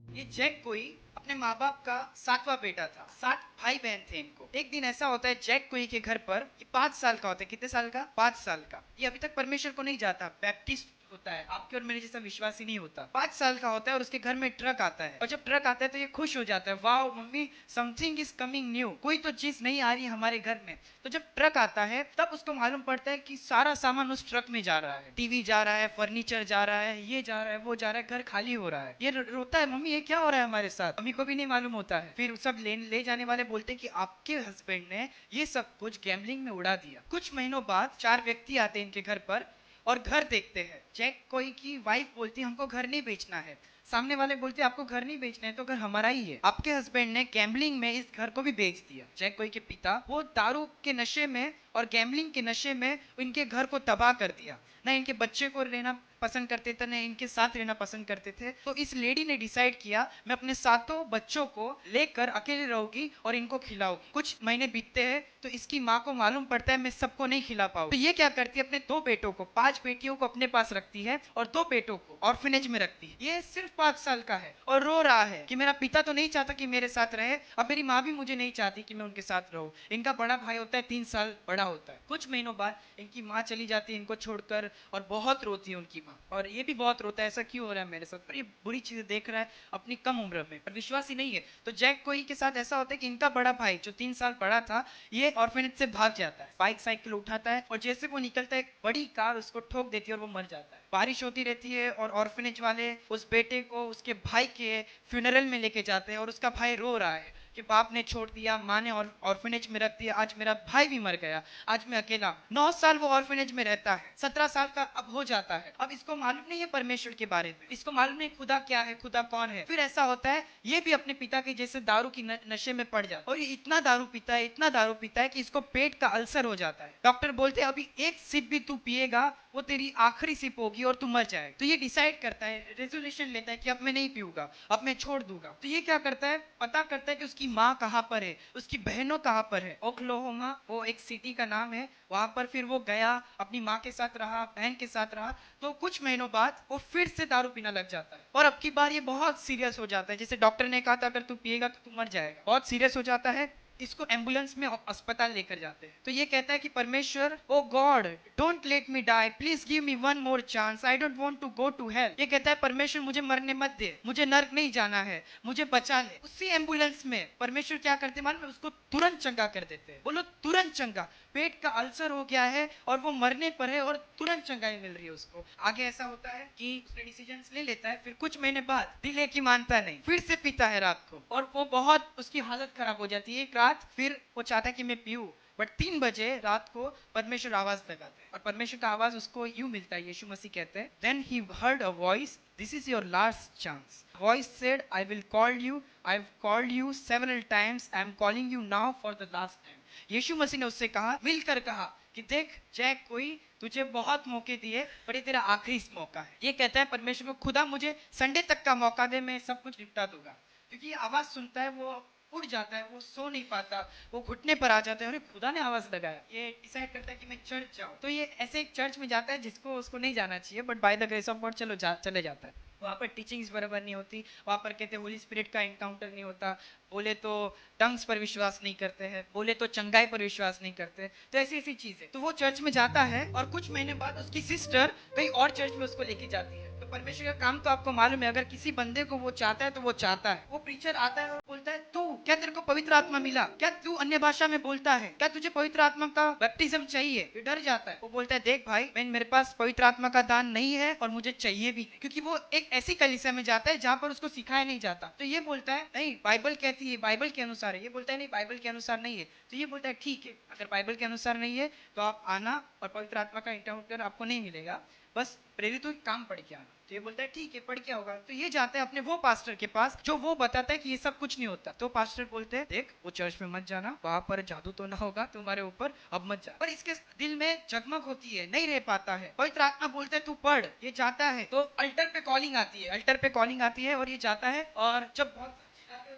ये जैक कोई अपने माँ बाप का सातवां बेटा था। 7 भाई बहन थे इनको। एक दिन ऐसा होता है जैक कोई के घर पर, ये 5 साल का होता है। कितने साल का? 5 साल का। ये अभी तक परमेश्वर को नहीं जाता, बैप्टिस्ट होता है। आपके और मेरे जैसा विश्वासी नहीं होता। 5 साल का होता है और उसके घर में ट्रक आता है, और जब ट्रक आता है तो ये खुश हो जाता है, वाह mummy something is coming new, कोई तो चीज नहीं आ रही है हमारे घर में। तो जब ट्रक आता है तब उसको मालूम पड़ता है कि सारा सामान उस ट्रक में जा रहा है, टीवी जा रहा है, फर्नीचर जा रहा है, ये जा रहा है, वो जा रहा है, घर खाली हो रहा है। ये रोता है, मम्मी ये क्या हो रहा है हमारे साथ, मम्मी को भी नहीं मालूम होता है। फिर सब ले जाने वाले बोलते हैं कि आपके हस्बैंड ने ये सब कुछ गैम्बलिंग में उड़ा दिया। कुछ महीनों बाद 4 व्यक्ति आते हैं इनके घर पर और घर देखते हैं। जैक कोई की वाइफ बोलती है हमको घर नहीं बेचना है। सामने वाले बोलते आपको घर नहीं बेचना है तो घर हमारा ही है। आपके हस्बैंड ने गैम्बलिंग में इस घर को भी बेच दिया। जैक कोई के पिता वो दारू के नशे में और गैम्बलिंग के नशे में इनके घर को तबाह कर दिया। ना इनके बच्चे को रहना पसंद करते थे, ना इनके साथ रहना पसंद करते थे। तो इस लेडी ने डिसाइड किया मैं अपने सातों बच्चों को लेकर अकेले रहूंगी और इनको खिलाऊंगी। कुछ महीने बीतते हैं तो इसकी माँ को मालूम पड़ता है मैं सबको नहीं खिला पाऊँ। तो ये क्या करती है, अपने 2 बेटों को, 5 बेटियों को अपने पास रखती है और 2 बेटों को ऑर्फनेज में रखती है। ये सिर्फ 5 साल का है और रो रहा है कि मेरा पिता तो नहीं चाहता कि मेरे साथ रहे, अब मेरी माँ भी मुझे नहीं चाहती कि मैं उनके साथ रहूं। इनका बड़ा भाई होता है 3 साल बड़ा होता है। कुछ महीनों बाद इनकी माँ चली जाती है इनको छोड़कर, और बहुत रोती है उनकी माँ, और ये भी बहुत रोता है ऐसा क्यों हो रहा है मेरे साथ, पर ये बुरी चीजें देख रहा है अपनी कम उम्र में, पर विश्वासी नहीं है। तो जैक कोई के साथ ऐसा होता है कि इनका बड़ा भाई जो 3 साल बड़ा था ये ऑर्फेनेज से भाग जाता है, बाइक साइकिल उठाता है, और जैसे वो निकलता है एक बड़ी कार उसको ठोक देती है और वो मर जाता है। बारिश होती रहती है और ऑर्फेनेज वाले उस बेटे को उसके भाई के फ्यूनरल में लेके जाते हैं, और उसका भाई रो रहा है कि बाप ने छोड़ दिया, माँ ने ऑर्फेनेज में रख दिया, आज मेरा भाई भी मर गया, आज मैं अकेला। 9 साल वो ऑर्फेनेज में रहता है, 17 साल का अब हो जाता है। अब इसको मालूम नहीं है परमेश्वर के बारे में, इसको मालूम नहीं खुदा क्या है, खुदा कौन है। फिर ऐसा होता है ये भी अपने पिता के जैसे दारू की नशे में पड़ जाता है, और ये इतना दारू पीता है, इतना दारू पीता है कि इसको पेट का अल्सर हो जाता है। डॉक्टर बोलते हैं अभी एक सिप भी तू पिएगा वो तेरी आखिरी सिप होगी और तू मर जाएगा। तो ये डिसाइड करता है, रेजोल्यूशन लेता है कि अब मैं नहीं पीऊंगा, अब मैं छोड़ दूंगा। तो ये क्या करता है, पता करता है कि उसकी माँ कहाँ पर है, उसकी बहनों कहाँ पर है। ओक्लाहोमा वो एक सिटी का नाम है, वहां पर फिर वो गया, अपनी माँ के साथ रहा, बहन के साथ रहा। तो कुछ महीनों बाद वो फिर से दारू पीना लग जाता है, और अब की बार ये बहुत सीरियस हो जाता है, जैसे डॉक्टर ने कहा था अगर तू पिएगा तो तू मर जाएगा, बहुत सीरियस हो जाता है। इसको एम्बुलेंस में अस्पताल लेकर जाते हैं। तो ये कहता है कि परमेश्वर, O God don't let me die, please give me one more chance, I don't want to go to hell. ये कहता है परमेश्वर मुझे मरने मत दे, मुझे नर्क नहीं जाना है, मुझे बचा ले। उसी एम्बुलेंस में परमेश्वर क्या करते मालूम है, उसको तुरंत चंगा कर देते हैं। बोलो तुरंत चंगा। पेट का अल्सर हो गया है और वो मरने पर है और तुरंत चंगाई मिल रही है उसको। आगे ऐसा होता है कि उसने डिसीजन ले लेता है, फिर कुछ महीने बाद दिल की मानता नहीं, फिर से पीता है रात को, और वो बहुत उसकी हालत खराब हो जाती है। एक रात फिर वो चाहता है कि मैं पीऊं, बट 3 बजे रात को परमेश्वर आवाज लगाते हैं, और परमेश्वर का आवाज उसको यूं मिलता है, यीशु मसीह कहते हैं, then he heard a voice, this is your last chance. Voice said I will call you, I have called you several times, I am calling you now for the last time. Yeshu Masih ने उससे कहा, मिलकर कहा कि देख Jack कोई, तुझे बहुत मौके दिए पर ये तेरा आखिरी मौका है। ये कहता है परमेश्वर को, खुदा मुझे संडे तक का मौका दे, मैं सब कुछ निपटा दूंगा। क्योंकि ये आवाज सुनता है वो उड़ जाता है, वो सो नहीं पाता, वो घुटने पर आ जाता है, अरे खुदा ने आवाज लगाया। ये डिसाइड करता है कि मैं चर्च जाऊं। तो ये ऐसे एक चर्च में जाता है जिसको उसको नहीं जाना चाहिए, but by the grace of God चले जाता है। वहाँ पर टीचिंग्स बराबर नहीं होती, वहाँ पर कहते हैं होली स्पिरिट का एनकाउंटर नहीं होता, बोले तो टंग्स पर विश्वास नहीं करते हैं, बोले तो चंगाई पर विश्वास नहीं करते। तो ऐसी ऐसी चीजें। तो वो चर्च में जाता है और कुछ महीने बाद उसकी सिस्टर कहीं और चर्च में उसको लेके जाती है। तो परमेश्वर का काम तो आपको मालूम है, अगर किसी बंदे को वो चाहता है तो वो चाहता है। वो प्रीचर आता है और बोलता है, तू क्या, तेरे को पवित्र आत्मा मिला क्या, तू अन्य भाषा में बोलता है क्या, तुझे पवित्र आत्मा का बैप्टिज्म चाहिए। ये डर जाता है, वो बोलता है देख भाई, मैं मेरे पास पवित्र आत्मा का दान नहीं है और मुझे चाहिए भी नहीं। क्योंकि वो एक ऐसी कलीसिया में जाता है जहाँ पर उसको सिखाया नहीं जाता। तो ये बोलता है नहीं, बाइबल कहती है, बाइबल के अनुसार है। ये बोलता है नहीं, बाइबल के अनुसार नहीं है। तो ये बोलता है ठीक है, अगर बाइबल के अनुसार नहीं है तो आप आना, और पवित्र आत्मा का इंटाउंटर आपको नहीं मिलेगा, बस प्रेरित हो काम पढ़ के आना। तो ये बोलता है ठीक है, पढ़ क्या होगा। तो ये जाता है अपने वो पास्टर के पास जो वो बताता है कि ये सब कुछ नहीं होता। तो पास्टर बोलते हैं देख, वो चर्च में मत जाना, वहां पर जादू तो ना होगा तुम्हारे ऊपर, अब मत जा। पर इसके दिल में जगमग होती है, नहीं रह पाता है। पवित्र आत्मा बोलते है तू पढ़। ये जाता है तो अल्टर पे कॉलिंग आती है, अल्टर पे कॉलिंग आती है और ये जाता है, और जब बहुत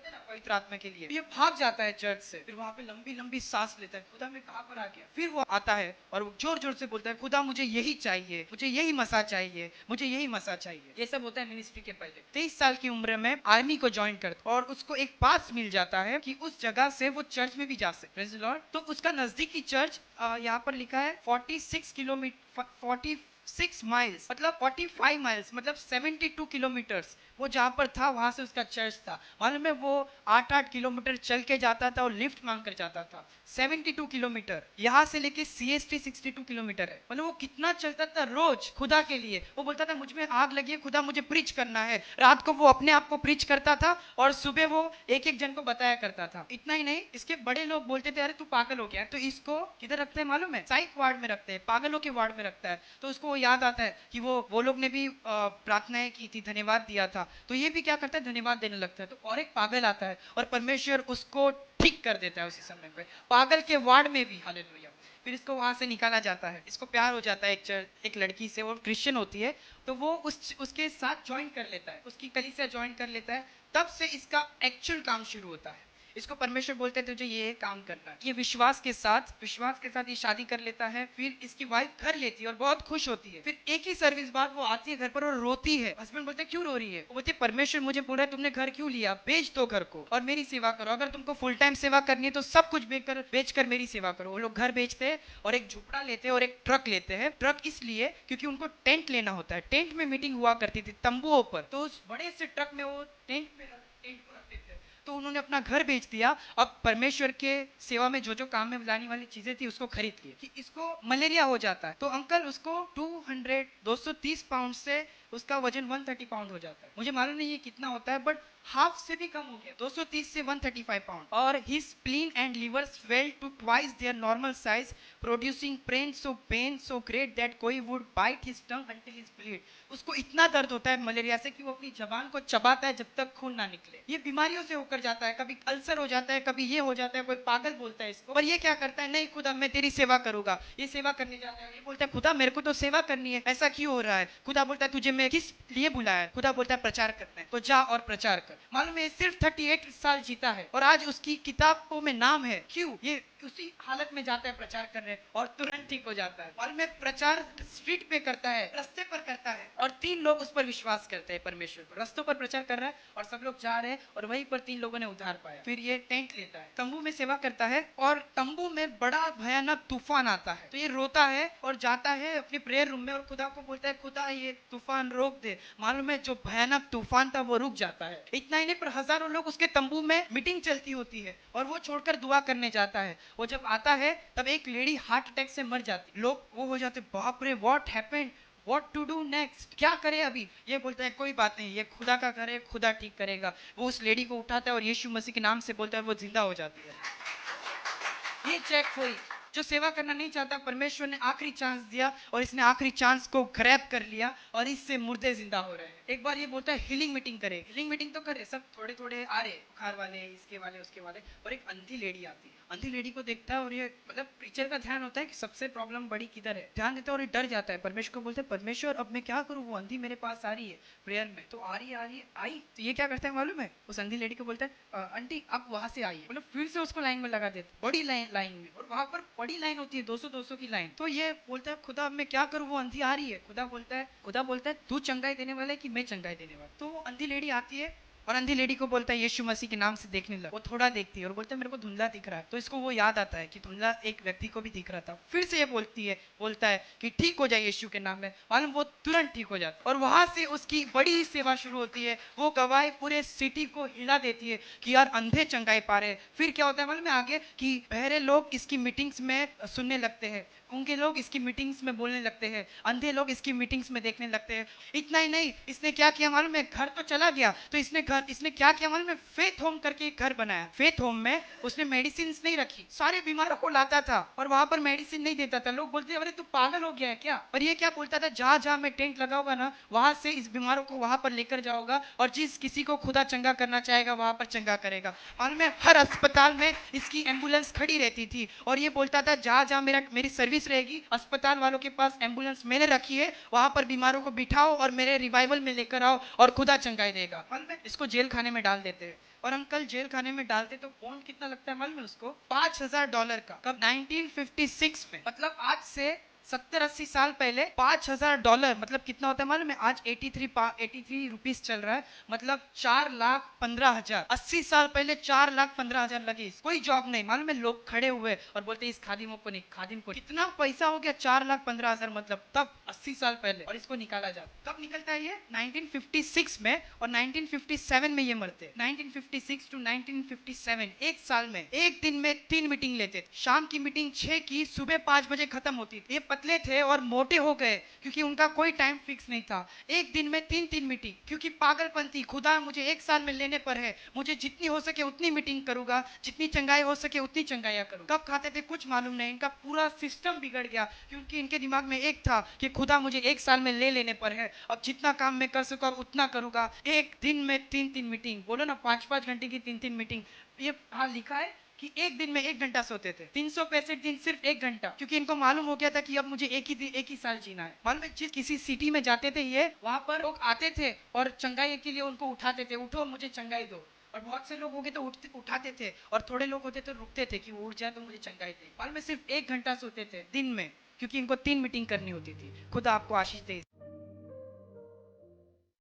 करते हैं ना पवित्र आत्मा के लिए, ये भाग जाता है चर्च से, फिर वहां पे लंबी लंबी सांस लेता है, खुदा मैं कहां पर आ गया। फिर वो आता है और वो जोर जोर से बोलता है, खुदा मुझे यही चाहिए, मुझे यही मसा चाहिए, मुझे यही मसा चाहिए। ये सब होता है मिनिस्ट्री के पहले। 23 साल की उम्र में आर्मी को ज्वाइन करता और उसको एक पास मिल जाता है कि उस जगह से वो चर्च में भी जा सकते। Praise the Lord. तो उसका नजदीकी चर्च यहाँ पर लिखा है 46 किलोमीटर 46 माइल्स मतलब 45 माइल्स मतलब 72 किलोमीटर्स वो जहाँ पर था वहां से उसका चर्च था। मालूम है वो 8-8 किलोमीटर चल के जाता था और लिफ्ट मांग कर जाता था। 72 किलोमीटर यहाँ से लेके CST 62 किलोमीटर है। मतलब वो कितना चलता था रोज खुदा के लिए। वो बोलता था मुझ में आग लगी है, खुदा मुझे प्रीच करना है। रात को वो अपने आप को प्रीच करता था और सुबह वो एक एक जन को बताया करता था। इतना ही नहीं, इसके बड़े लोग बोलते थे अरे तू पागल हो गया। तो इसको किधर रखते हैं मालूम है? साइक वार्ड में रखते हैं, पागलों के वार्ड में रखता है। तो उसको याद आता है कि वो लोग ने भी प्रार्थनाएं की थी, धन्यवाद दिया था, तो ये भी क्या करता है, धन्यवाद देने लगता है। तो और एक पागल आता है और परमेश्वर उसको ठीक कर देता है उसी समय पे, पागल के वार्ड में भी। हालेलुया। फिर इसको वहां से निकाला जाता है। इसको प्यार हो जाता है एक लड़की से, वो क्रिश्चियन होती है। तो वो उसके साथ ज्वाइन कर लेता है, उसकी कलीसिया ज्वाइन कर लेता है। तब से इसका एक्चुअल काम शुरू होता है। इसको परमेश्वर बोलते हैं तुझे ये काम करना है। ये विश्वास के साथ ये शादी कर लेता है। फिर इसकी वाइफ घर लेती है और बहुत खुश होती है। फिर एक ही सर्विस बाद वो आती है घर पर और रोती है। हस्बैंड बोलते हैं क्यों रो रही है? वो बोलती है परमेश्वर मुझे बोल रहा है तुमने घर क्यों लिया, बेच दो घर को और मेरी सेवा करो। अगर तुमको फुल टाइम सेवा करनी है तो सब कुछ बेच कर मेरी सेवा करो। वो लोग घर बेचते हैं और एक झोपड़ा लेते हैं और एक ट्रक लेते हैं। ट्रक इसलिए क्योंकि उनको टेंट लेना होता है। टेंट में मीटिंग हुआ करती थी तंबुओं पर, तो उस बड़े से ट्रक में वो टेंट को रखते थे। तो उन्होंने अपना घर बेच दिया। अब परमेश्वर के सेवा में जो जो काम में लाने वाली चीजें थी उसको खरीद लिए। कि इसको मलेरिया हो जाता है तो अंकल उसको 230 पाउंड से उसका वजन 130 पाउंड हो जाता है। मुझे मालूम नहीं ये कितना होता है, बट हाफ से भी कम हो गया, 230 से 135 पाउंड। और his spleen and liver swelled to twice their normal size, producing pain so great that कोई would bite his tongue until his bleed. उसको इतना दर्द होता है मलेरिया से कि वो अपनी जबान को चबाता है जब तक खून ना निकले। ये बीमारियों से होकर जाता है, कभी अल्सर हो जाता है, कभी ये हो जाता है। कोई पागल बोलता है इसको, पर ये क्या करता है, नहीं खुदा मैं तेरी सेवा करूंगा। ये सेवा करने जाता है, ये बोलता है खुदा मेरे को तो सेवा करनी है, ऐसा क्यों हो रहा है? खुदा बोलता है तुझे मैं किस लिए बुलाया है? खुदा बोलता है प्रचार करना है, तो जा और प्रचार कर। मालूम है सिर्फ 38 साल जीता है और आज उसकी किताबों में नाम है। क्यों? ये उसी हालत में जाता है प्रचार करने और तुरंत ठीक हो जाता है। और मैं प्रचार स्ट्रीट पे करता है, रास्ते पर करता है और 3 लोग उस पर विश्वास करते हैं। परमेश्वर पर रास्तों पर प्रचार कर रहा है और सब लोग जा रहे हैं और वहीं पर 3 लोगों ने उद्धार पाया। फिर ये टेंट लेता है, तंबू में सेवा करता है और तंबू में बड़ा भयानक तूफान आता है। तो ये रोता है और जाता है अपने प्रेयर रूम में और खुदा को बोलता है खुदा ये तूफान रोक दे। मालूम है जो भयानक तूफान था वो रुक जाता है। इतना ही नहीं पर हजारों लोग उसके तंबू में मीटिंग चलती होती है और वो छोड़कर दुआ करने जाता है। वो जब आता है तब एक लेडी हार्ट अटैक से मर जाती। लोग वो हो जाते बाप रे what happened, what to do next, क्या करे अभी? ये बोलता है कोई बात नहीं, ये खुदा का घर है, खुदा ठीक करेगा। वो उस लेडी को उठाता है और यीशु मसीह के नाम से बोलता है, वो जिंदा हो जाती है। ये चेक हुई। जो सेवा करना नहीं चाहता, परमेश्वर ने आखिरी चांस दिया और इसने आखिरी चांस को ग्रैब कर लिया और इससे मुर्दे जिंदा हो रहे हैं। एक बार ये बोलता है हीलिंग मीटिंग करे। हीलिंग मीटिंग तो करे, सब थोड़े थोड़े आ रहे, बुखार वाले, इसके वाले, उसके वाले। और एक अंधी लेडी आती है, अंधी लेडी को देखता है और ये मतलब प्रीचर का ध्यान होता है कि सबसे प्रॉब्लम बड़ी किधर है, ध्यान देता है और ये डर जाता है। परमेश्वर को बोलते हैं परमेश्वर अब मैं क्या करूँ, वो अंधी मेरे पास आ रही है प्रेयर में। तो आ रही आई तो ये क्या करता है मालूम है, उस अंधी लेडी को बोलता है आंटी आप वहां से आइए। मतलब फिर से उसको लाइन में लगा देते, बड़ी लाइन में। और वहां पर बड़ी लाइन होती है, 200 की लाइन। तो ये बोलता है खुदा अब मैं क्या करूँ, वो अंधी आ रही है। खुदा बोलता है तू चंगाई देने वाला है कि मैं चंगाई देने वाला? तो वो अंधी लेडी आती है और अंधी लेडी को बोलता है यीशु मसीह के नाम से देखने लग। वो थोड़ा देखती है और बोलता है मेरे को धुंधला दिख रहा है। तो इसको वो याद आता है कि धुंधला एक व्यक्ति को भी दिख रहा था। फिर से ये बोलता है कि ठीक हो जाए यीशु के नाम में। मालूम वो तुरंत ठीक हो जाता है और वहां से उसकी बड़ी सेवा शुरू होती है। वो गवाही पूरे सिटी को हिला देती है कि यार अंधे चंगाई पा रहे। फिर क्या होता है मालूम है आगे, कि बहरे लोग इसकी मीटिंग्स में सुनने लगते हैं, गूंगे लोग इसकी मीटिंग्स में बोलने लगते हैं, अंधे लोग इसकी मीटिंग्स में देखने लगते हैं। इतना ही नहीं, इसने क्या किया मालूम है, घर तो चला गया तो इसने क्या किया मालूम है, फेथ होम करके एक घर बनाया। फेथ होम में उसने मेडिसिन नहीं रखी, सारे बीमारों को लाता था और वहां पर मेडिसिन नहीं देता था। लोग बोलते अरे तू पागल हो गया है क्या? और ये क्या बोलता था, जहां जहां मैं टेंट लगाऊंगा ना वहां से इस बीमारों को वहां पर लेकर जाऊंगा और जिस किसी को खुदा चंगा करना चाहेगा वहां पर चंगा करेगा। और मैं हर अस्पताल में इसकी एम्बुलेंस खड़ी रहती थी और ये बोलता था जहां जहां मेरी सर्विस पुलिस रहेगी, अस्पताल वालों के पास एम्बुलेंस मैंने रखी है, वहां पर बीमारों को बिठाओ और मेरे रिवाइवल में लेकर आओ और खुदा चंगाई देगा। इसको जेल खाने में डाल देते हैं। और अंकल जेल खाने में डालते तो बॉन्ड कितना लगता है मालूम है उसको? $5,000 का। कब? 1956 में। मतलब आज से 70-80 साल पहले $5,000 मतलब कितना होता है मालूम है? आज 83 रुपीस चल रहा है, मतलब 4,15,000। 80 साल पहले 4,15,000 लगे। कोई जॉब नहीं मालूम है, लोग खड़े हुए और बोलते इस खादिमों को नहीं, खादिम को। कितना पैसा हो गया? 4,15,000 मतलब तब 80 साल पहले। और इसको निकाला जाता, कब निकलता है ये? 1956 में। और 1957 में ये मरते। 1956 टू 1957 एक साल में, एक दिन में 3 मीटिंग लेते थे। शाम की मीटिंग 6 की, सुबह 5 बजे खत्म होती थी। ये पतले थे और मोटे हो गए क्योंकि उनका कोई टाइम फिक्स नहीं था। एक दिन में 3-3 मीटिंग, क्योंकि पागलपंती। खुदा मुझे एक साल में लेने पर है, मुझे जितनी हो सके उतनी मीटिंग करूंगा, जितनी चंगाई हो सके उतनी चंगाइयां करूंगा। कब खाते थे कुछ मालूम नहीं। इनका पूरा सिस्टम बिगड़ गया क्योंकि इनके दिमाग में एक था कि खुदा मुझे एक साल में ले लेने पर है, अब जितना काम मैं कर सकूं उतना करूंगा। एक दिन में 3-3 मीटिंग, बोलो ना 5-5 घंटे की 3-3 मीटिंग। ये हाँ लिखा है कि एक दिन में 1 घंटा सोते थे, 365 दिन सिर्फ 1 घंटा, क्योंकि इनको मालूम हो गया था कि अब मुझे एक ही साल जीना है। मालूम है, जिस किसी सिटी में जाते थे ये, वहां पर लोग आते थे और चंगाई के लिए उनको उठाते थे, उठो मुझे चंगाई दो। और बहुत से लोग हो गए तो उठाते थे, और थोड़े लोग होते तो रुकते थे कि वो उठ जाए तो मुझे चंगाई दे। मालूम है, सिर्फ 1 घंटा सोते थे दिन में, क्योंकि इनको 3 मीटिंग करनी होती थी। खुदा आपको आशीष दे।